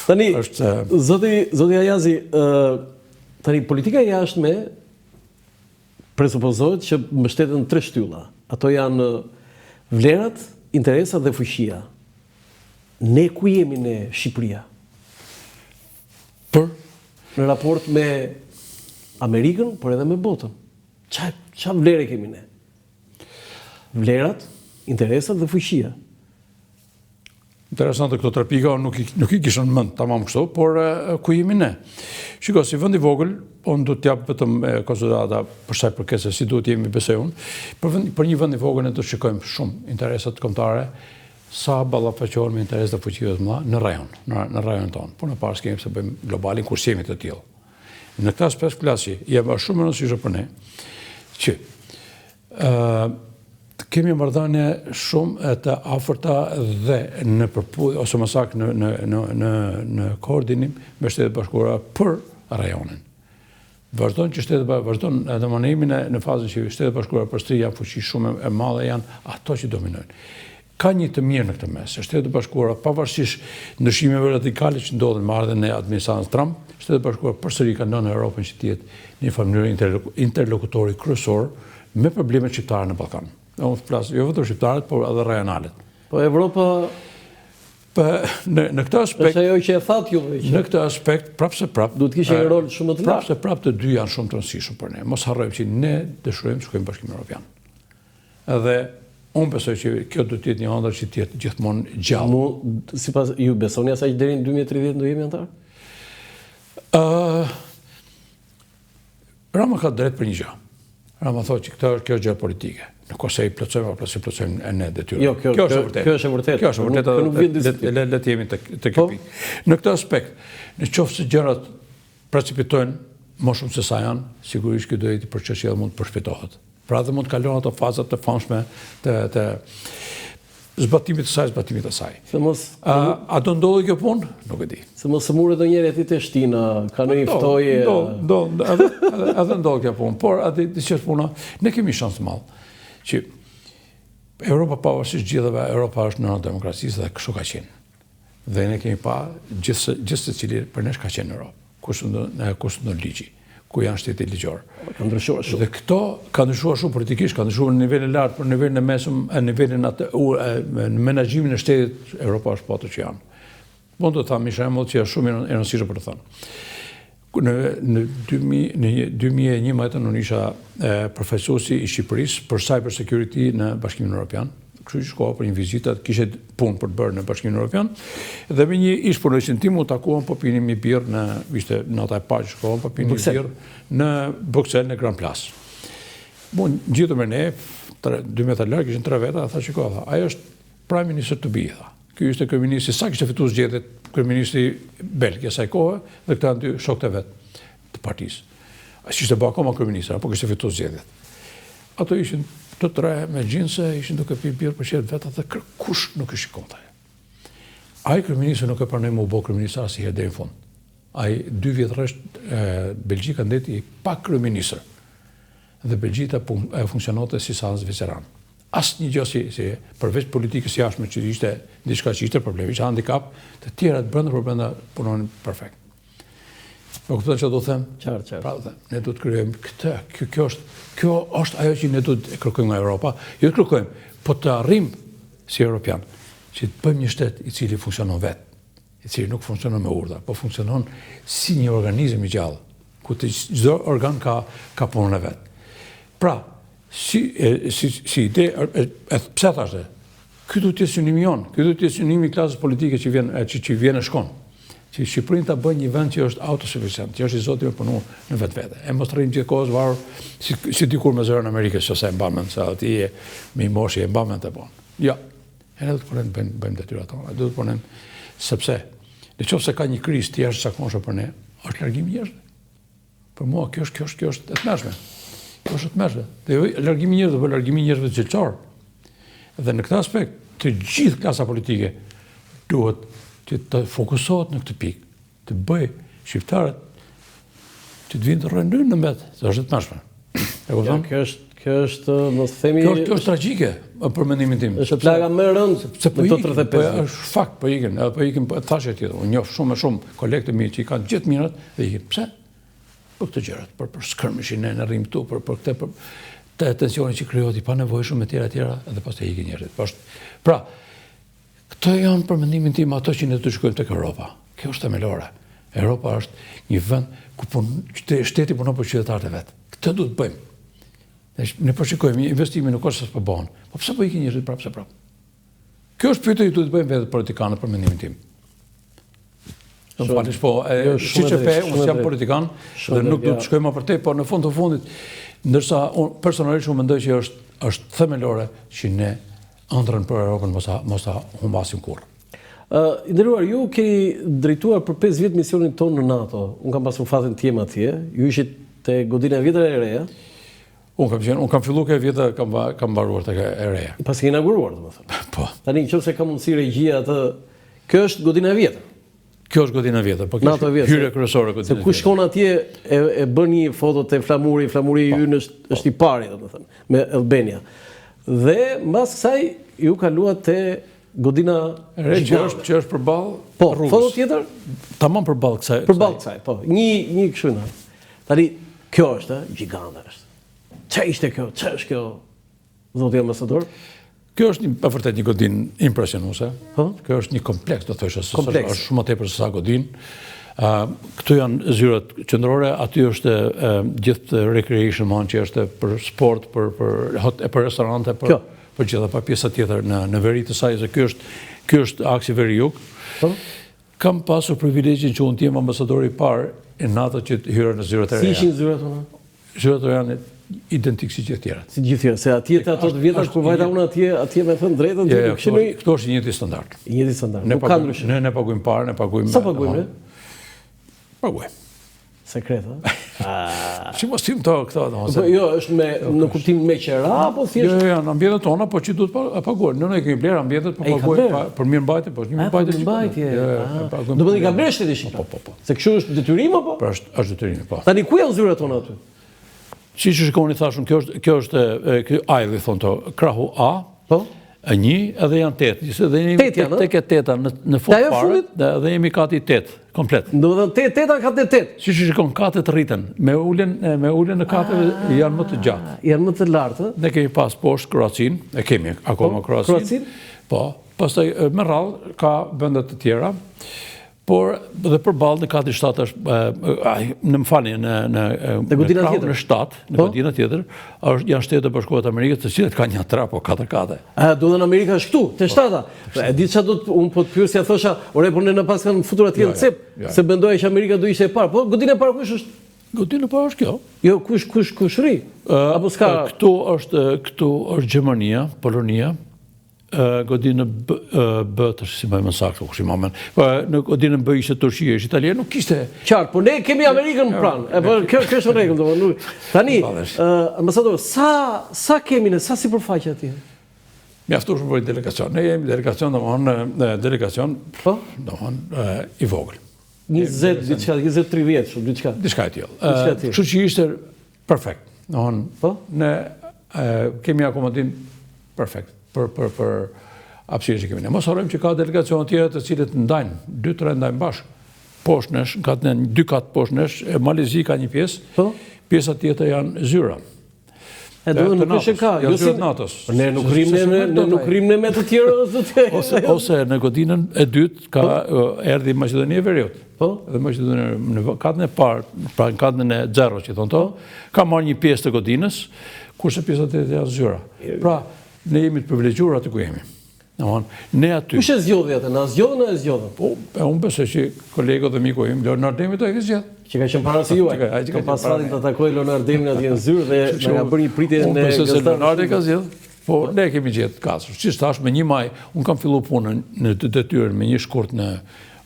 Tani, zoti Ayazi, tani politika e jashtme presupozohet që mbështeten në 3 shtylla. Ato janë vlerat, interesat dhe fuqia. Ne ku jemi ne Shqipëria? Në raport me Amerikën, por edhe me botën. Qa vlere kemi ne? Vlerat, interesat dhe fuqia. Interesante këto 3 pika, nuk i kishën mend tamam kështu, por ku jemi ne? Shiko, si vend i vogël, unë do t'jap vetëm konsiderata për sa i përket se si duhet jemi besoj unë. Për një vend i vogël ne do të shikojmë shumë interesat kombëtare, sa ballafaqohen me interesat e fuqive të mëdha në rajon tonë. Por në parë s'kemi pse bëjmë globalin kur jemi të tillë. Në këtë aspekt klasi, jemi shumë e rëndësishme për ne që kemi marrëdhënie shumë të afërta dhe në përputhje ose më saktë në koordinim me Shtetet Bashkuara për rajonin. Vazhdon që vazhdon edhe më në fazën që Shtetet Bashkuara përsëri janë fuqi shumë e madhe, janë ato që dominojnë. Ka një të mirë në këtë mes, Shtetet Bashkuara pavarësisht ndryshimeve radikale që ndodhin me ardhen e administratës Trump, Shtetet Bashkuara përsëri kanë dhënë Europën që të jetë një mënyrë interlokutori kryesor me problemet shqiptare në Ballkan. Unë flas jo vetëm shqiptarët, por edhe rajonalet. Po Evropa në këtë aspekt, ajo që e thatë ju, në këtë aspekt prapë duhet kishte një rol shumë të lartë. Prapë të dy janë shumë të rëndësishëm për ne. Mos harrojmë që ne dëshirojmë të shkojmë në Bashkimin Evropian. Edhe unë besoj që kjo do të jetë një ëndër që të jetë gjithmonë gjallë. Sipas ju besoni asaj që deri në 2030 do jemi antar? Rama ka drejt për një gjë. Rama thotë që kjo është gjë politike. Në kohë i plotësojmë apo se plotësojmë ne detyrën. Jo, kjo është e vërtetë. Kjo është e vërtetë. Le të jemi te kjo pikë. Në këtë aspekt, nëse gjërat precipitojnë më shumë se sa janë, sigurisht që do jetë proces që mund të përshpejtohet. Pra dhe mund të kalon ato fazat të famshme të zbatimit të saj. A do ndodhi kjo punë? Nuk e di. Se mos sëmurë do njëri aty te Shtina, ka në një ftoje. Edhe ndodhi kjo punë, por aty që puna, ne kemi shans të madh që Europa pavarësisht gjithëve, Europa është në demokracisë dhe kështu ka qenë. Dhe ne kemi pa gjithë secili për nesh ka qenë Europë, kusht në ligji, ku janë shtetet ligjor. Ka ndryshuar shumë. Dhe këto ka ndryshuar shumë politikisht, ka ndryshuar në nivelin lart, për nivelin e mesëm, në nivelin në menaxhimin e shtetit, Europa është po ato që janë. Mund të them një shembull që është shumë e rëndësishme për të thënë. Në 2011 unë isha përfaqësuesi i Shqipërisë për cyber security në Bashkimin Evropian. Kështu që shkova për një vizitë, kishe punë për të bërë në Bashkimin Evropian. Dhe me një ish punonjës tim u takuam po pinim një birë ishte nata e parë që shkova po pinim një birë në Bruxelles në Grand Place. Gjithë me ne, 12 larg ishin 3 veta, tha shiko, ajo është prime minister to be, tha. Ky ishte kryeministri, sa kishte fituar zgjedhjet, kryeministri belg asaj kohe, dhe këta dy shokët e vet të partisë. Ai ishte bërë akoma kryeministër, apo kishte fituar zgjedhjet. Ato ishin të 3 me xhinse, ishin duke pi birë për çet vetë dhe kush nuk e shikonte. Ai kryeministri nuk e pranoi më u bë kryeministër asnjëherë deri në fund. Ai 2 vjet rresht Belgjika ndeti pa kryeministër. Dhe Belgjika funksiononte si sans veteran. Asnjë gjë si përveç politikës jashtme që ishte diçka që ishte problemi, ishte handicap, të tjerat brenda punonin perfekt. Po kupton çfarë do të them? Qartë. Pra, ne do të krijojmë këtë. Kjo është ajo që ne do të kërkojmë nga Europa. Jo të kërkojmë, po të arrijmë si europian që të bëjmë një shtet i cili funksionon vetë, i cili nuk funksionon me urdhra, po funksionon si një organizëm i gjallë, ku çdo organ ka punën e vet. Pra, si ide, pse thashtë, ky duhet të jetë synimi jon, ky duhet të jetë synimi i klasës politike që vjen e shkon. Që Shqipërinë ta bëjë një vend që është autosuficient, që është i zoti me punu në vetvete. E mos rrim gjithkohës varur si dikur me zërën Amerikës, që sa e mbamen, sa ati me i moshi e mbamen të bon. Ja, e ne do të punem bëjmë detyrat tona, do të punem sepse nëse ka një krizë të jashtëzakonshme për ne, është largimi i njerëzve. Për mua kjo është e tmerrshme. Kjo është e tmerrshme. Dhe largimi i njerëzve, po largimi i njerëzve cilësor. Dhe në këtë aspekt, të gjithë klasa politike duhet që të fokusohet në këtë pikë, të bëj shqiptarët që të vinë të rëndojnë në mbet, të është të mashme. Kjo është, mos themi... Kjo është tragjike. për mendimin tim. Është plaga më e rëndë Se po në ikin, këto 35 vjet. është fakt, po ikin, thashë tjetër. Unë njoh shumë kolegë të mi që i kanë gjithë mirat dhe ikin. Pse? Për këtë gjërat, për skërmishin në rrim këtu, për këtë, për të tensioni që krijohet i panevojshëm me tjera, edhe pastaj ikin njerëzit. Pra, këto janë për mendimin tim ato që ne të shkojmë tek Europa. Kjo është themelore. Europa është një vend ku shteti punon për qytetarët e vet. Këtë duhet të bëjmë. Ne po shikojmë investimin nuk është se s'po bëhen. Po pse po ikin njerëzit prapë se prapë? Kjo është pyetje që duhet të bëjmë vetë politikanët për mendimin tim. Në falish po, siç e pe, unë jam politikan dhe nuk do të shkoj më për te, por në fund të fundit, ndërsa unë personalisht unë mendoj që është themelore që ne ëndrrën për Europën mos ta humbasim kurrë. Nderuar, ju keni drejtuar për 5 vjet misionin tonë në NATO. Unë kam pasur fatin të jem atje. Ju ishit te godina e vjetër e reja. Unë kam fillu ke vjetë, kam mbaruar tek e reja. Pas ke inauguruar, domethënë. Po. Tani nëse ka mundësi regjia atë, kjo është godina e vjetër. Kjo është godina e vjetër, po kjo është hyrje kryesore godina. Se kush shkon atje e bën një foto te flamuri i ynë është i pari, domethënë, me Albania. Dhe mbas kësaj ju kaluat te godina që është përballë po, rrugës. Foto tjetër? Tamam përballë kësaj. Përballë kësaj, po. Një kështu na. Tani kjo është, gjigande është. Çfarë ishte kjo? Çfarë është kjo? Zoti ambasador? Kjo është pa vërtet një godinë impresionuese. Po? Kjo është një kompleks, do thosha, Kompleks. është shumë më tepër se sa godinë. Këtu janë zyrat qendrore, aty është gjithë recreation mall që është për sport, për restorante, për gjitha pa pjesa tjetër në veri të saj, se ky është aksi veri jug. Po? Kam pasur privilegjin që unë të jem ambasadori i parë e NATO që hyra në zyrat e reja. Si ishin zyrat tona? Zyrat janë identikë si gjithë tjerat. Si gjithë tjerat, se atje të ato të vjetra kur vajta unë atje me thënë drejtën, këto është njëti standard. Njëti standard. Nuk ka ndryshim. Ne pagujmë parë, ne pagujmë. Sa pagujmë ne? Pagujmë. Sekret, Si mos tim këto, jo, është në kuptim me qera, apo thjesht? Jo, janë ambjentet tona, po që duhet paguar. Ne kemi blerë ambjentet, po paguajmë për mirëmbajtje, po është një mirëmbajtje. Do të thotë ka blerë shteti shqiptar. Po. Se kështu është detyrim apo? Po është detyrim, po. Tani ku janë zyrat tona aty? Siç e shikoni thashun, kjo është ajlli thon to, krahu A. Po. E 1 edhe janë 8. Dhe jemi tek e 8 në fund fare, dhe jemi kati 8 komplet. Do të thënë 8 ka 8. Siç e shikon katet rriten, me uljen në kateve janë më të gjatë. Janë më të lartë. Ne kemi pas poshtë Kroacin, e kemi akoma Kroacin. Po, pastaj me radhë ka vende të tjera. Por dhe përballë në kati 7 është në godina tjetër në 7, në godina tjetër janë Shtetet e Bashkuara të Amerikës, të cilat kanë një 3 apo 4 kate. Do të në Amerika është këtu, te 7-a. E di çfarë do të unë po të pyesja thosha, ore por ne pas kanë futur atje në cep, se mendoja që Amerika do ishte e parë. Po godina e parë kush është? Godina e parë është kjo. Jo, kush ri? Apo s'ka? Këtu është Gjermania, Polonia. Godinë B të si më saktë, kush i moment. Në godinën B ishte Turqia, ishte Italia, nuk kishte. Qartë, po ne kemi Amerikën pranë. Kjo është në rregull, domethënë. Tani, ambasador, sa kemi ne, sa sipërfaqe atje? Mjaftuar për delegacion. Ne jemi delegacion, delegacion, domethënë i vogël. 20 diçka, 20-30 shumë diçka. Diçka e tillë. Kështu që ishte perfekt. Domethënë, po ne kemi akomodim perfekt. Për apsirë që kemi ne. Mos harrojmë që ka delegacione tjera të cilët ndajnë, 2-3 ndajnë bashkë. Poshtë nesh, ka 2 katë poshtë nesh, Malezi ka një pjesë, pjesa tjetër janë zyra. Do të nuk është ka, jo si NATO-s. Ne nuk rrim me të tjerë ose në godinën e dytë ka erdhi Maqedonia e Veriut. Po, dhe Maqedonia në katën e parë, pra në katën e 0 që thonë to, ka marrë një pjesë të godinës, kurse pjesa tjetër janë zyra. Pra, ne jemi të privilegjuar aty ku jemi. Ne aty. Kush e zgjodhi atë? Na zgjodhën o e zgjodhën? Po, unë besoj që kolegu dhe miku im, Leonard Demi do e ke zgjedhë. Që ka qenë para se juaj. Ka pas fatin të takoj Leonard Demin atje në zyrë dhe na ka bërë një pritje në gazetarë. Unë besoj se Leonard e ka zgjedhë. Po, ne kemi gjetë kasur. Si thash, me 1 maj, unë kam fillu punën në detyrën me një shkurt në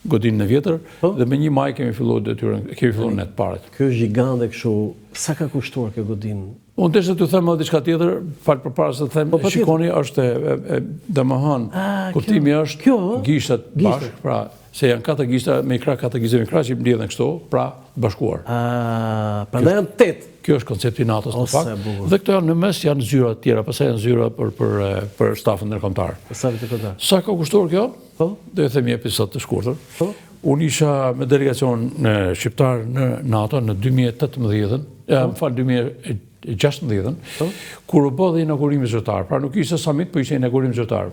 godinën e vjetër, dhe me 1 maj kemi fillu detyrën, kemi fillu në të parët. Kjo është gjigande kështu sa ka kushtuar kjo godin? Unë desha të them edhe diçka tjetër, falë përpara se të them, shikoni është domethënë kuptimi është gishtat bashkë, pra se janë 4 gishta me krah, 4 gishta me krah që mbledhen kështu, pra bashkuar. Prandaj janë 8. Kjo është koncepti i NATO-s në fakt. Dhe këto janë në mes janë zyra të tjera, pastaj janë zyra për stafin ndërkombëtar. Sa ka kushtuar kjo? Do të them një episod të shkurtër. Unë isha me delegacion shqiptar në NATO në 2018-ën, më fal 2016-ën, kur u bë dhe inaugurimi zyrtar. Pra nuk ishte summit, po ishte inaugurim zyrtar.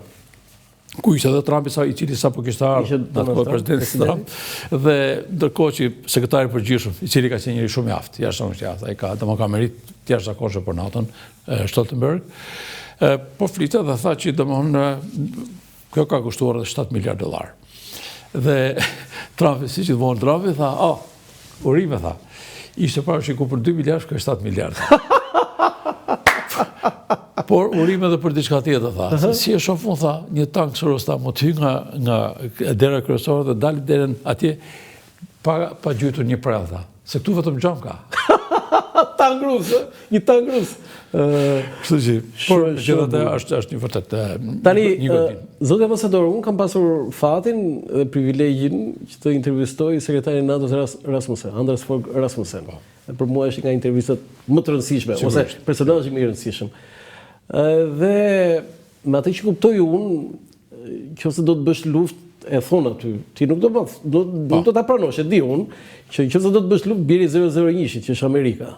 Ku ishte edhe Trumpi i cili sapo kishte ardhur atë presidenti Trump dhe ndërkohë që sekretari i përgjithshëm i cili ka qenë njëri shumë i aftë, jashtëzakonisht i aftë, ai ka merit të jashtëzakonshme për NATO-n, Stoltenberg. Po flitet dhe tha që domthonë kjo ka kushtuar edhe $7 miliard. Dhe Trumpi siç i von Trumpi tha, urime tha. Ishte parashiku për 2 miliard, shkoi 7 miliard. Por urime edhe për diçka tjetër tha. Si e shoh unë tha, një tank Soros ta mot hy nga dera kryesore dhe dal derën atje pa gjytur një prell tha. Se këtu vetëm xham ka. Tank rus, një tank rus. Kështu që, por gjithatë është një vërtet tani, një godin. Zoti ambasador, unë kam pasur fatin dhe privilegjin që të intervistoj sekretarin e NATO-s Rasmussen, Anders Fogh Rasmussen. Për mua është nga intervistat më të rëndësishme, ose personazhi më i rëndësishëm. Dhe me atë që kuptoj unë, nëse do të bësh luftë, e thonë aty, ti nuk do ta pranosh, e di unë, që nëse do të bësh luftë biri 001-shit, që është Amerika.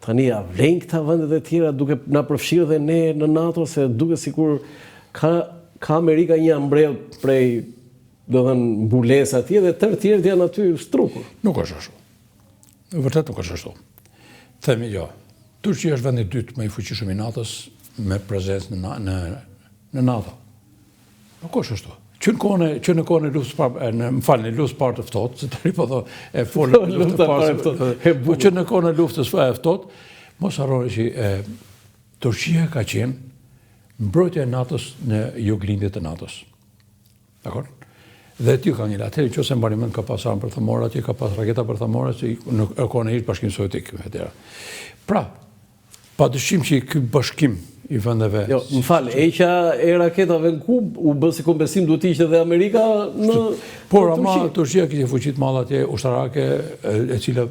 Tani ja vlen këta vendet e tjera duke na përfshirë dhe ne në NATO, se duke sikur ka Amerika një ambrell prej mbulesa atje dhe tërë tjerët janë aty strukur. Nuk është ashtu. Vërtet nuk është ashtu. Themi jo. Turqia është vendi i dytë më i fuqishëm i NATO-s me prezencë në NATO. Nuk është ashtu. Që në kohën e luftës parë të ftohtë, se tani po tho e folë luftë parë të ftohtë. Po që në kohën e luftës e ftohtë, mos harroni që Turqia ka qenë mbrojtja e NATO-s në juglindje të NATO-s. Dakor? Dhe ty ka një atëherë nëse mbani mend ka pas armë për thomora, aty ka pas raketa për thomora që në kohën e Bashkimit Sovjetik etj. Pra, padyshim që ky bashkim i vendeve. Jo, më fal, eqa e raketave në Kub u bë si kompensim duhet të ishte dhe Amerika në por ama Turqia kishte fuqi të madhe atje ushtarake e cila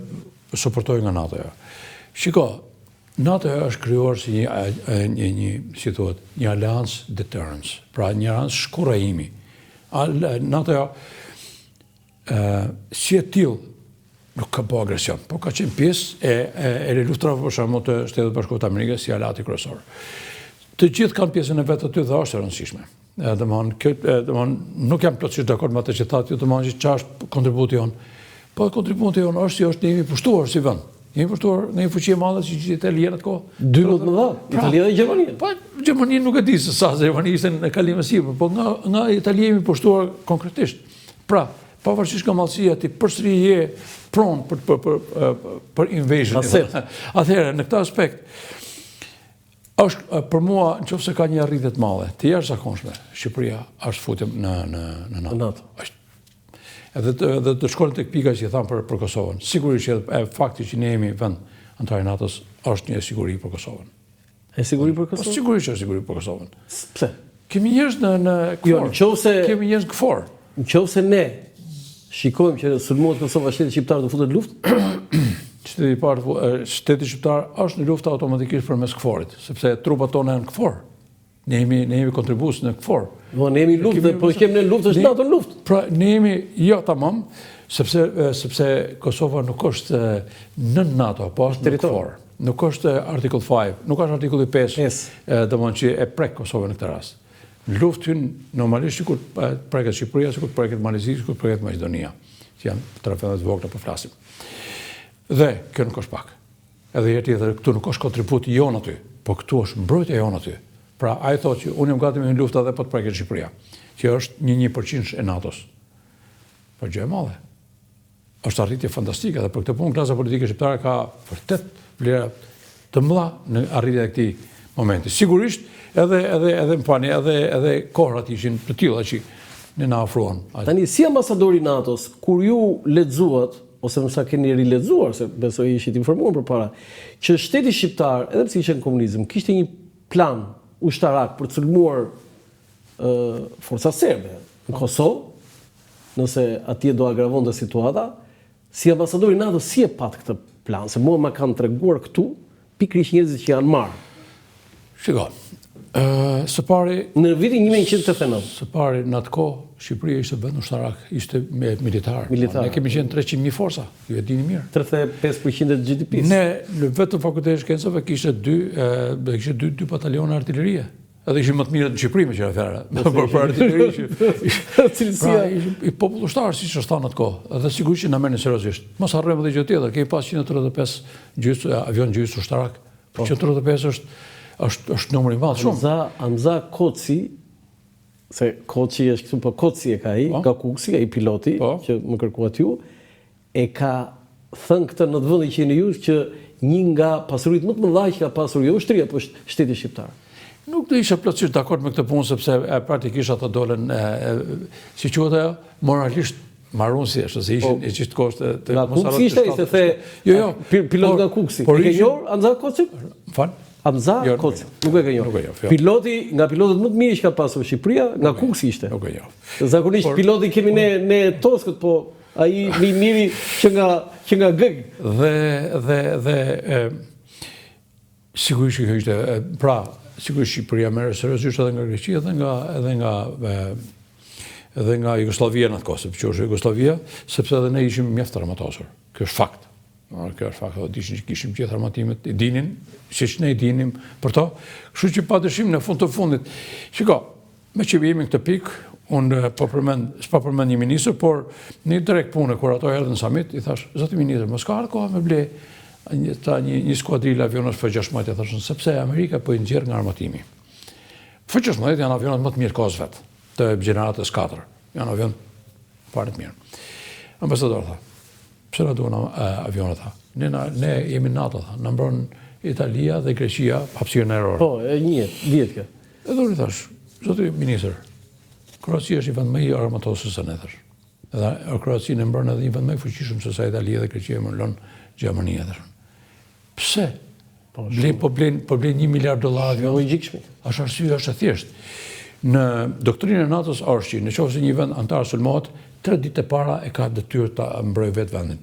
suportoi nga NATO-ja. Shiko, NATO është krijuar si një si thuhet, një aleancë deterrence, pra një aleancë shkurrimi. NATO-ja si e tillë nuk ka po agresion, po ka qenë pjesë e luftrave për shembull të Shtetit Bashkuar të Amerikës si aleati kryesor. Të gjithë kanë pjesën e vetë aty dhe është e rëndësishme. Nuk jam plotësisht dakord me atë që thatë, domethënë që ç'është kontributi jonë. Po kontributi jonë është si është ne jemi pushtuar si vend. Jemi pushtuar në një fuqi e madhe që Italia atko. 2 më të mëdha, Italia dhe Gjermania. Po Gjermania nuk e di se sa Gjermania ishte në kalim e sipër, po nga Italia jemi pushtuar konkretisht. Pra, pavarësisht nga mallësia ti përsëri je pronë për invasion. Atëherë në këtë aspekt është për mua nëse ka një arritje të madhe, të jashtëzakonshme, Shqipëria është futur në NATO. Edhe të shkon tek pika që thamë për Kosovën. Sigurisht që fakti që ne jemi vend antar i NATO-s është një siguri për Kosovën. E siguri për Kosovën? Po sigurisht është siguri për Kosovën. Pse? Kemi njerëz në KFOR. Kemi njerëz në KFOR. Nëse ne shikojmë që sulmohet Kosova, shteti shqiptar do futet në luftë, shteti shqiptar është në luftë automatikisht përmes KFOR-it, sepse trupat tona janë në KFOR. Ne jemi kontribues në KFOR. Po ne jemi luftë, po kemi në luftë është NATO në luftë. Pra ne jemi jo tamam, sepse Kosova nuk është në NATO, po është në KFOR. Nuk është artikull 5, nuk është artikulli 5, domethënë që e prek Kosovën në këtë rast. Në luftë hyn normalisht sikur preket Shqipëria, sikur preket Malezia, sikur preket Maqedonia, që janë tre vende të vogla po flasim. Dhe kjo nuk është pak. Edhe herë tjetër këtu nuk është kontributi jon aty, po këtu është mbrojtja jon aty. Pra ai thotë që unë jam gati me një luftë edhe po të preket Shqipëria, që është 1% e NATO-s. Po gjë e madhe. Është arritje fantastike dhe për këtë punë klasa politike shqiptare ka vërtet vlera të mëdha në arritjen e këtij momenti. Sigurisht edhe mpani edhe kohrat ishin të tilla që ne na ofruan. Tani si ambasadori i NATO-s, kur ju lexuat ose nësa keni rilexuar, se besoj ishit informuar përpara, që shteti shqiptar, edhe pse ishte në komunizëm, kishte një plan ushtarak për të sulmuar forca serbe në Kosovë, nëse atje do agravonte situata, si ambasadori NATO si e pat këtë plan, se mua ma kanë treguar këtu pikërisht njerëzit që janë marrë. Shiko, së pari... Në vitin 1989. Së pari, në atë kohë, Shqipëria ishte vend ushtarak, ishte militar. Ne kemi qenë 300.000 forca, ju e dini mirë. 35% e GDP-s. Ne, në vetë Fakultetin e Shkencave, kishte dy batalione artillerie. Edhe ishim më të mirët në Shqipëri me qëra fjara. Për artillerie Cilësia. I popull ushtar, si që është thanë atë kohë. Edhe sigur që në merrnin seriozisht. Mos harrojmë edhe gjë tjetër, kemi pas 135 avion gjysë ushtarak. 135 është numër i madh shumë. Hamza Koci, se Koci është këtu, po Koci e ka ka Kuksi, ai piloti që më kërkuat ju, e ka thënë këtë në të vendin që jeni ju, që një nga pasuritë më të mëdha që ka pasur jo ushtria, po shteti shqiptar. Nuk do isha plotësisht dakord me këtë punë, sepse praktikisht ata dolen, si quhet ajo, moralisht marrësi është, se ishin e çist koste të mos harroj. Kuksi ishte, se jo, pilot nga Kuksi. E ke njohur Hamza Koci? Fal. Hamza Koci, nuk e ka njohur. Piloti, nga pilotët më të mirë që ka pasur Shqipëria, nga Kuksi ishte. Nuk e njoh. Zakonisht piloti kemi ne toskët, po ai më i miri që nga gëg. Dhe sigurisht që ishte, pra, sigurisht Shqipëria merr seriozisht edhe nga Greqia edhe nga Jugoslavia në atë kohë, sepse është Jugoslavia, sepse edhe ne ishim mjaft armatosur. Kjo është fakt. Kjo është fakt, dishin që kishim gjithë armatimet, i dinin, siç ne i dinim për to. Kështu që padyshim në fund të fundit. Shiko, me që jemi këtë pikë, unë s'pa përmend një ministër, por një drejt pune kur ato erdhën në summit, i thash, zoti ministër, mos ka ardhur koha me ble një skuadril avionash F-16, thashën, sepse Amerika po i nxjerr nga armatimi. F-16 janë avionat më të mirë kohës vet, të gjeneratës 4. Janë avion fare të mirë. Ambasador tha, pse na duan avionat tha? Ne jemi NATO tha, na mbron Italia dhe Greqia hapësirën ajrore. Po, e njihet, dihet kjo. Edhe unë thash, zoti ministër, Kroacia është i vend më i armatosur se ne thash. Edhe Kroacia ne mbron edhe një vend më i fuqishëm se sa Italia dhe Greqia më lën Gjermania thash. Pse? Po blen $1 miliard avion. Logjikshëm. Është arsye është e thjeshtë. Në doktrinën e NATO-s është që nëse një vend antar sulmohet, 3 ditë e para e ka detyrë ta mbrojë vetë vendin.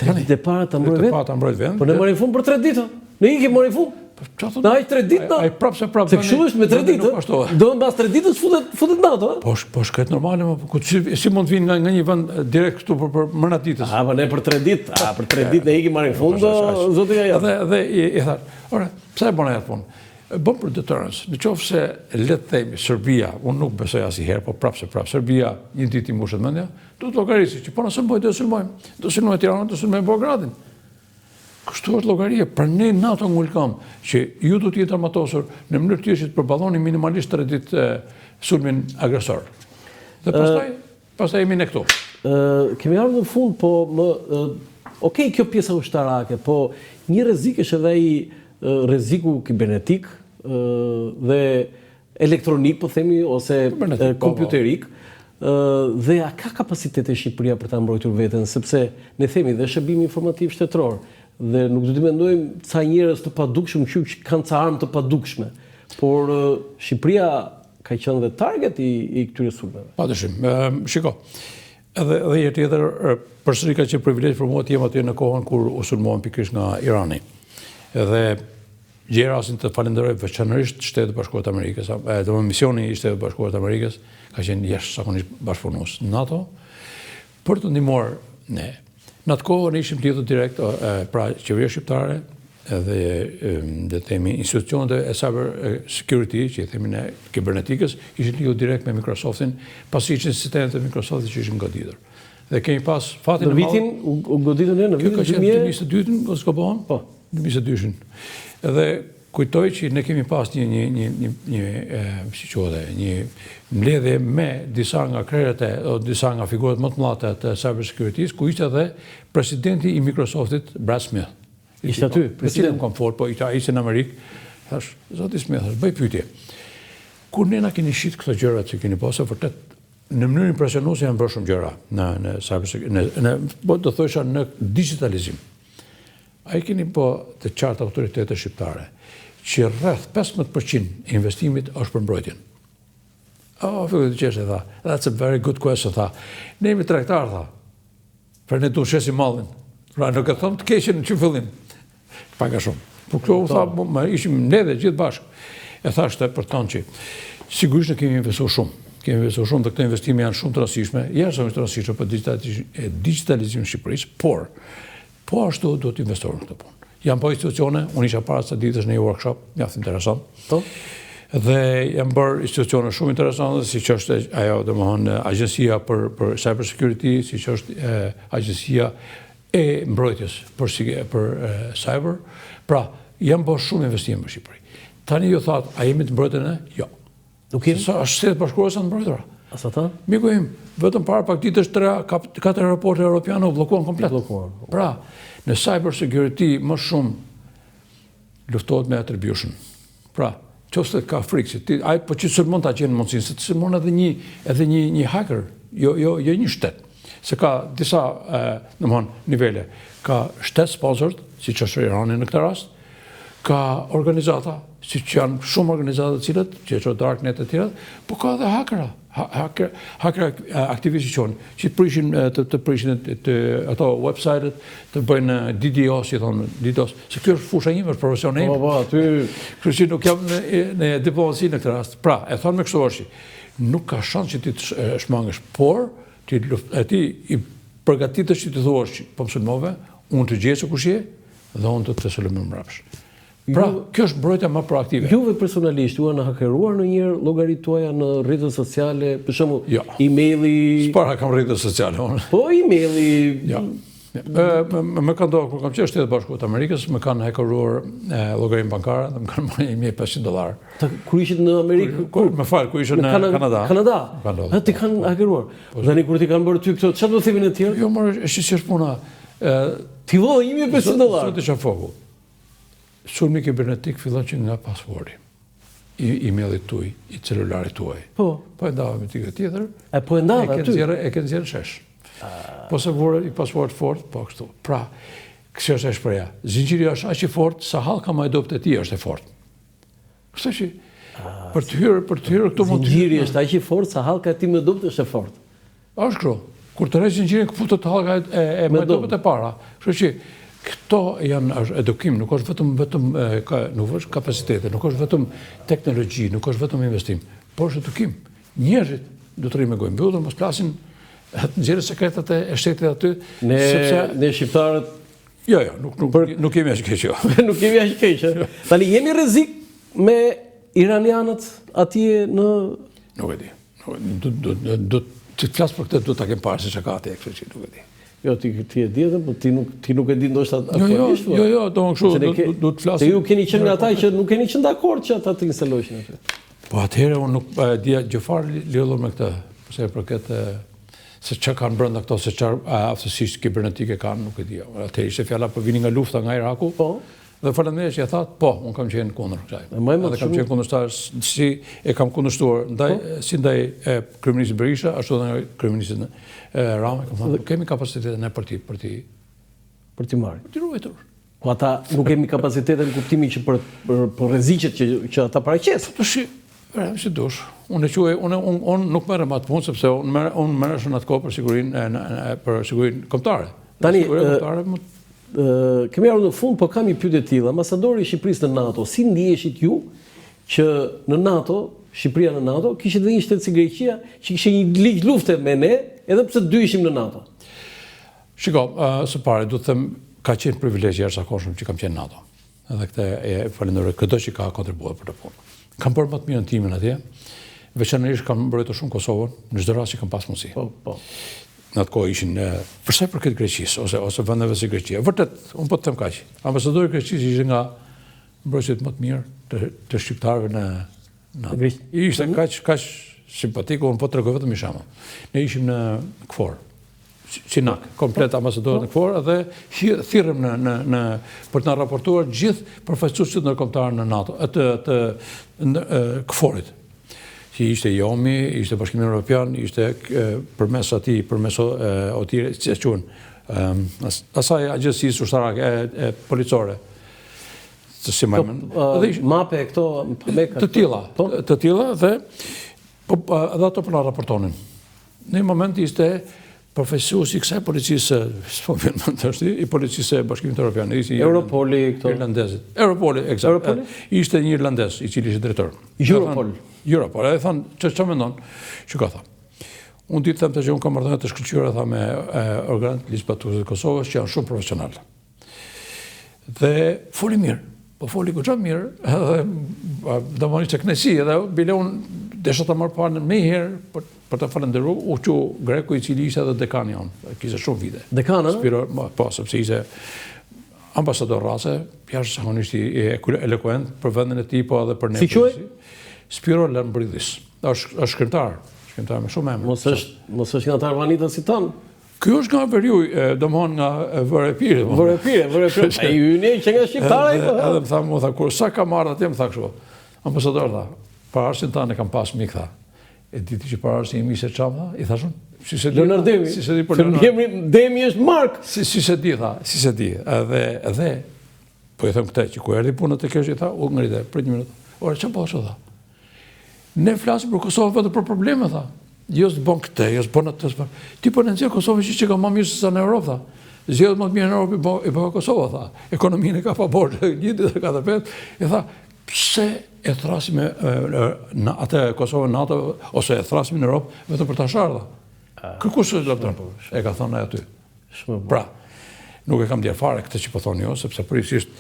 3 ditë e para ta mbrojë vetë? Po ne morëm fund për 3 ditë. Ne i kemi morë fund. Na ai 3 ditë na. Ai prapë se kështu është me 3 ditë. Do mbas 3 ditës futet NATO, a? Po shkret normale, po si mund të vinë nga një vend direkt këtu për mëna ditës. Po ne për 3 ditë, për 3 ditë ne i kemi marrë fund, zoti ja. Dhe i thash, ora, pse e bën ajo punë? Bën për deterrence. Në qoftë se le të themi Serbia, unë nuk besoj asnjëherë, po prapë Serbia një ditë i mbushet mendja, do të llogarisë që po nëse bëj do sulmojmë. Do sulmojmë Tiranën, do sulmojmë Beogradin. Kështu është llogaria, për ne NATO ngulkam që ju do të jetë armatosur në mënyrë të tillë që të përballoni minimalisht 3 ditë sulmin agresor. Dhe pastaj jemi ne këtu. Kemi ardhur në fund, po okej, kjo pjesa ushtarake, po një rrezik është edhe ai rreziku kibernetik dhe elektronik, po themi, ose kompjuterik. Dhe a ka kapacitete Shqipëria për ta mbrojtur veten, sepse ne themi dhe shërbimi informativ shtetëror, dhe nuk do të mendojmë ca njerëz të padukshëm që kanë ca armë të padukshme, por Shqipëria ka qenë dhe target i këtyre sulmeve. Padyshim. Shiko, edhe herë tjetër përsëri ka qenë privilegj për mua të jem aty në kohën kur u sulmuan pikërisht nga Irani. Edhe gjera asin të falenderoj veçanërisht Shtetet e Bashkuara të Amerikës, misioni i Shtetit Bashkuar të Amerikës ka qenë jashtëzakonisht bashkëpunues NATO për të ndihmuar ne. Në atë kohë ne ishim të lidhur direkt, pra qeveria shqiptare edhe dhe themi institucionet e cyber security, që i themi ne kibernetikës, ishin lidhur direkt me Microsoftin, pasi që sistemet e Microsoftit që ishin goditur. Dhe kemi pas fatin në vitin u goditën në vitin 2022-ën, ose ka po, 2022-ën. Edhe kujtoj që ne kemi pas një mbledhje me disa nga krerët o disa nga figurat më të mëdha të cyber security, ku ishte edhe presidenti i Microsoftit, Brad Smith. Ishte aty, president. Kam folur, po ishte në Amerikë. Thash, zoti Smith, bëj pyetje. Kur ne na keni shit këto gjëra që keni pasur, vërtet në mënyrë impresionuese janë bërë shumë gjëra në cybersecurity, po do thosha në digitalizim. A i keni po të qartë autoritetet shqiptare që rreth 15% e investimit është për mbrojtjen. Filloi të qeshë, tha, that's a very good question, tha. Ne jemi tregtar, tha, për ne du shesim mallin. Pra nuk e thom të keqen në që fillim. Paga shumë. Por këto u tha, ishim ne dhe gjithë bashkë. E thashte për tonë që sigurisht ne kemi investuar shumë. Kemi investuar shumë dhe këto investime janë shumë të rëndësishme, jashtëzakonisht të rëndësishme për digitalizimin e Shqipërisë, por po ashtu do të investojmë në këtë punë. Janë po institucione, unë isha para sa ditësh në një workshop, mjaft interesant. Dhe janë bërë institucione shumë interesante, siç është ajo, domethënë, Agjencia për Cybersecurity, siç është Agjencia e Mbrojtjes për cyber. Pra, janë bërë shumë investime për Shqipëri. Tani ju thatë, a jemi të mbrojtën e? Jo. Nuk jemi? Sa është shtetë bashkuese në mbrojtura. Asa ta? Miku im, vetëm para pak ditësh 4 aeroporte europiane u bllokuan komplet. Pra, në cybersecurity më shumë luftohet me attribution. Pra, qoftë ka frikë, ai po që sërmon ta gjenë mundësinë, se të sërmon edhe një hacker, jo një shtet. Se ka disa nivele. Ka shtet sponsored, siç është Irani në këtë rast, ka organizata, siç janë shumë organizata të cilët, që është darknet e tjera, po ka edhe hacker aktivistë që të prishin ato website-et, të bëjnë DDoS, si thonë DDoS, se kjo është fusha ime, është profesioni im. Kështu që nuk jam në diplomaci në këtë rast. Pra, e thonë me kështu është, nuk ka shans që ti të shmangësh, por ti i përgatitesh që ti thuash po mësulmove, unë të gjej se kush je dhe unë të selëmë mbrapsh. Pra, kjo është mbrojtja më proaktive. Juve personalisht ju na hakeruar ndonjëherë llogaritë tuaja në rrjetet sociale, për shembull, emaili. S'para kam rrjetet sociale unë. Po emaili. Jo. Më kanë ndodhur kur kam qenë Shtetet Bashkuara të Amerikës, më kanë hakeruar llogarinë bankare dhe më kanë marrë $1.500. Kur ishit në Amerikë, më fal, kur ishit në Kanada. Kanada. Ti kanë hakeruar. Tani kur ti kanë bërë ty këto, çfarë do të themin e tjerë? Jo, më është puna. Ti vë $1.500. Sot isha foku. Sulmi kibernetik fillon që nga passwordi, emailit tuaj, i celularit tuaj. Po e ndava me tikë tjetër. Po e ndava aty. E ke nxjerrë shesh. Po se vore i password fort, po kështu. Pra, kjo është e shpreha. Zinxhiri është aq i fortë sa hallka më e dobët e tij është e fortë. Kështu që për të hyrë këtu mund të zinxhiri është aq i fortë sa hallka e tij më e dobët është e fortë. Është kështu. Kur të rresh zinxhirin kputet hallka e më e dobët e para. Kështu që këto janë edukim, nuk është vetëm nuk është kapacitete, nuk është vetëm teknologji, nuk është vetëm investim, por është edukim. Njerëzit do të rrinë me gojë mbyllur, mos flasin të nxjerrë sekretet e shtetit aty, ne shqiptarët jo, nuk kemi as keq. Nuk kemi as keq. Tani jemi rrezik me iranianët atje në nuk e di. Do të flas për këtë, do ta kem parë se çka ka atje, kështu që nuk e di. Jo, ti e di edhe, po ti nuk e di ndoshta aktualisht. Jo, do të kështu, do të flasim. Se ju keni qenë nga ata që nuk keni qenë dakord që ata të instalojnë aty. Po atëherë unë nuk dia gjëfar lidhur me këtë, pse për këtë se çka kanë brenda këto, se çfarë aftësisht kibernetike kanë, nuk e di. Atëherë ishte fjala për vini nga lufta nga Iraku. Po. Dhe falënderisht ja thatë, po, unë kam qenë kundër kësaj. Edhe kam qenë kundërshtar, si e kam kundërshtuar ndaj kryeministit Berisha, ashtu edhe kryeministit Rama, kam thënë, kemi kapacitetin ne për ti marrë. Për ti ruajtur. Po ata nuk kemi kapacitetin në kuptimin që për rreziqet që ata paraqes. Po si dush. Unë nuk merrem atë punë sepse unë merresh në atë kohë për sigurinë kombëtare. Tani kemi ardhur në fund, po kam një pyetje të tillë. Ambasadori i Shqipërisë në NATO, si ndiheshit ju që në NATO, Shqipëria në NATO, kishte edhe një shtet si Greqia që kishte një ligj lufte me ne, edhe pse dy ishim në NATO? Shiko, së pari, du të them, ka qenë privilegj i jashtëzakonshëm që kam qenë në NATO. Edhe këtë e falenderoj çdo që ka kontribuar për të punë. Kam bërë më të mirën timin atje, veçanërisht kam mbrojtur shumë Kosovën, në çdo rast që kam pas mundësi. Po. Në atë kohë ishin përsa për këtë Greqisë, ose vendeve si Greqia. Vërtet, unë po të them kaq. Ambasadori i Greqisë ishte nga mbrojtësit më të mirë të shqiptarëve në NATO. Ishte kaq simpatik, unë po tregoj vetëm i shembull. Ne ishim në KFOR, Sinak, komplet ambasadorët në KFOR, dhe thirrëm për të na raportuar gjithë përfaqësuesit ndërkombëtar në NATO, në KFOR-it, që ishte Jomi, ishte Bashkimi Evropian, ishte përmes atij, përmes otire, si e quhen, asaj agjensisë ushtarake e policore. Mape këto të tilla dhe edhe ato po na raportonin. Në një moment ishte profesuesi i kësaj policisë, s'po vjen mend tash, i policisë e Bashkimit Evropian, ishte Europoli këto irlandezit. Europoli, eksakt. Ishte një irlandez i cili ishte drejtor. Europol, ai than, ç'është mendon? Shiko tha. Unë ditë them të që unë kam marrëdhënie të shkëlqyera tha me organet ligjpatuese të Kosovës që janë shumë profesional. Dhe foli mirë. Po foli goxha mirë, edhe domosdoshmë që kënaqësi, edhe bile unë desha ta marr parën më herë për të falenderuar u quh Greku i cili ishte edhe dekani jonë, kishte shumë vite. Dekan, po, sepse ishte ambasador rase, jashtëzakonisht i eloquent për vendin e tij, po edhe për ne. Si quhej? Spiro Lambridis. Është shkrimtar me shumë emra. Mos është nga Tarvanita si ton. Ky është nga Veriuj, domthon nga Vërepire. Vërepire. Ai hyni që nga shqiptarë. Edhe më tha, mua tha, kur sa ka marrë atje, më tha kështu. Ambasador tha, pararsin tanë kam pas mik tha. E diti që pararsin jemi se çam tha, i thashun, si se di. Leonard Demi. Si se di për Leonard. Demi është Mark. Si se di tha, si se di. Edhe po i them këtë që ku erdhi puna te kjo i tha, u ngritë për 1 minutë. Ora çfarë po tha? Ne flasim për Kosovën vetëm për probleme tha. Jo s'bën këtë, jo s'bën atë. Ti po në nxjerr Kosovën që ka më mirë se sa në Europë tha. Zgjedh më të mirë në Europë e bëka Kosova tha. Ekonominë ka pa borxh, gjithë ka të pet. I tha, pse e thrasim atë Kosovën në NATO ose e thrasim në Europë vetëm për ta sharë tha. Kërkush është lopton? E ka thonë ai aty. Pra, nuk e kam dier fare këtë që po thoni ju, sepse përgjithsisht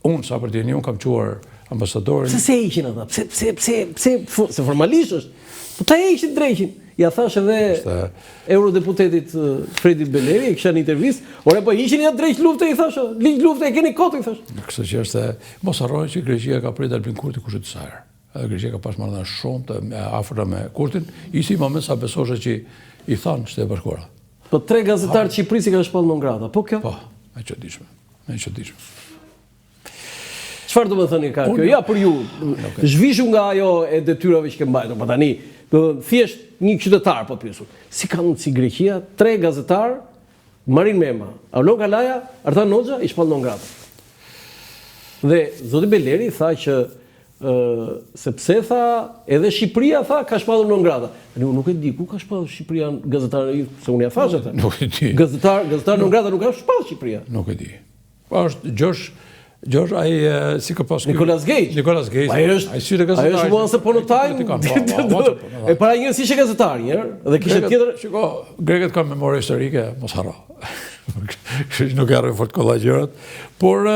unë sa për dini unë kam quar ambasadorin. Pse se heqin ata? Pse formalisht është. Po ta heqin dreqin. Ja thash edhe eurodeputetit Fredi Beleri, e kisha një intervistë, ore po hiqin ja drejt lufte i thash, ligj lufte e keni kot i thash. Kështu që është mos harroni që Greqia ka pritur Albin Kurti kushtet e saj. Edhe Greqia ka pas marrëdhënie shumë të afërta me Kurtin, ishte një moment sa besoshe që i thanë Shtetet e Bashkuara. Po 3 gazetarë të Shqipërisë kanë shpallur non grata. Po kjo? Po, e çuditshme. Çfarë do të thënë ka kjo? Ja për ju. Zhvishu nga ajo e detyrave që ke mbajtur, po tani thjesht një qytetar po pyesur. Si ka mundsi Greqia 3 gazetar, Marin Mema, Arlon Kalaja, Artan Hoxha i shpall non grata. Dhe zoti Beleri tha që sepse tha edhe Shqipëria tha ka shpallur non grata. Unë nuk e di ku ka shpallur Shqipëria gazetarë, se unë ja thash atë. Nuk e di. Gazetar non grata nuk ka shpallur Shqipëria. Nuk e di. Po është Gjosh, ai si ka pas Nicolas Gage. Ai është gazetar. Ai është once upon a time. E para njëherë si ishte gazetar, dhe kishte tjetër. Shiko, grekët kanë memorie historike, mos harro. Kështu nuk harrojnë fort kollaj gjërat, por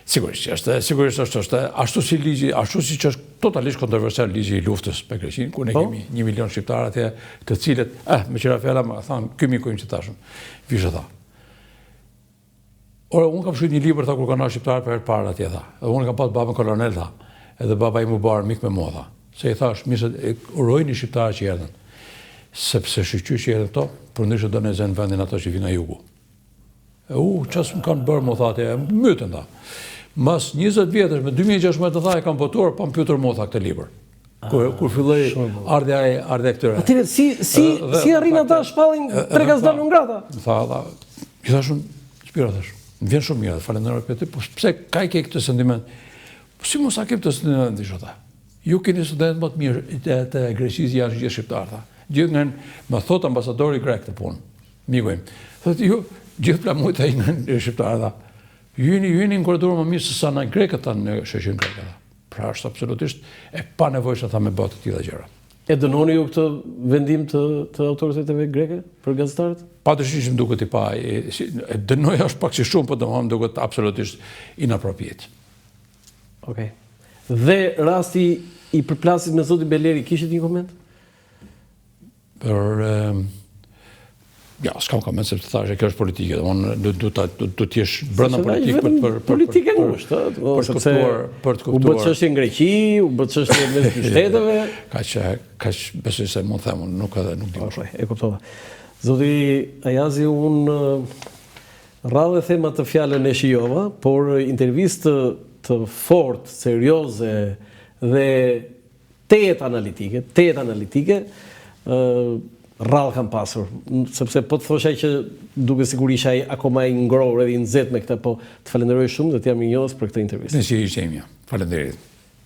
sigurisht është ashtu si ligji, ashtu siç është totalisht kontroversial ligji i luftës me Greqinë, ku ne kemi 1 milion shqiptarë atje, të cilët, me qira fjala më thon, ky miku im që tashun, vishë tha. Ora, unë kam shkruar një libër tha kur kanë shqiptarë për herë të parë atje tha. Edhe unë kam pas babën kolonel tha. Edhe baba im u bar mik me mua tha. Se i thash, mirë se urojini shqiptarët që erdhën. Sepse shqyqyr që erdhën këto, përndryshe do ne zënë vendin ato që vinë nga jugu. Çfarë më kanë bërë më tha atje, mytën tha. Mas 20 vjetësh me 2016 tha e kam votuar pa mpyetur mua tha këtë libër. Kur filloi ardha këtyre. Atëherë si arrin ata shpallin 3 gazetarë non grata? Tha, i thashun, Spiro thash. Më vjen shumë mirë, falenderoj për ty, po pse ka i ke këtë sentiment? Po si mos a ke këtë sentiment, disho ta? Ju keni studentë më të mirë të Greqisë janë gjithë shqiptarë, tha. Gjithë nga më thot ambasadori grek të punë, miku im. Thotë ju, gjithë plamujt ai nga shqiptarë, tha. Ju jeni inkurajtuar më mirë se sa na grekët tanë në shoqërinë greke, tha. Pra është absolutisht e panevojshme tha me bë të tilla gjëra. E dënoni ju këtë vendim të autoriteteve greke për gazetarët? Padyshim më duket dënoja është pak si shumë, por domosdoshmë duket absolutisht inappropriate. Okej. Dhe rasti i përplasjes me zotin Beleri, kishit një koment? Ja, s'kam koment sepse thashë kjo është politike, do të jesh brenda politikë për politike ngushtë, për të kuptuar. U bë çështje në Greqi, u bë çështje mes shteteve. Kaq besoj se mund të them, nuk di. E kuptova. Zoti Ajazi, unë rrallë thema të fjalën e shijova, por intervistë të fortë, serioze dhe tejet analitike, rrallë kam pasur, sepse po të thosha që duke sigur isha akoma i ngrohur edhe i nxehtë me këtë, po të falenderoj shumë dhe të jam mirënjohës për këtë intervistë. Nësi ishte imja. Falenderit.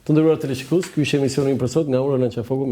Të nderuar teleshikues, ky ishte emisioni im për sot nga Ora në Qafoku.